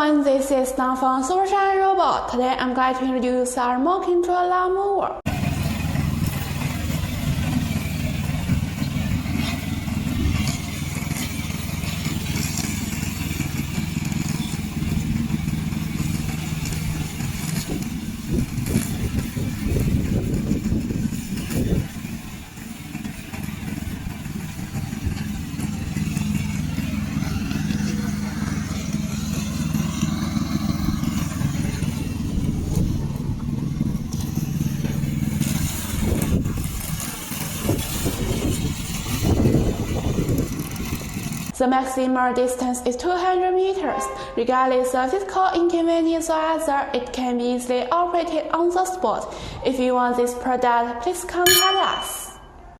everyone, this is Dan from SUPERSHINE Robot. Today I'm going to introduce our remote control mower. The maximum distance is 200 meters. Regardless of physical inconvenience or other, it can be easily operated on the spot. If you want this product, please contact us.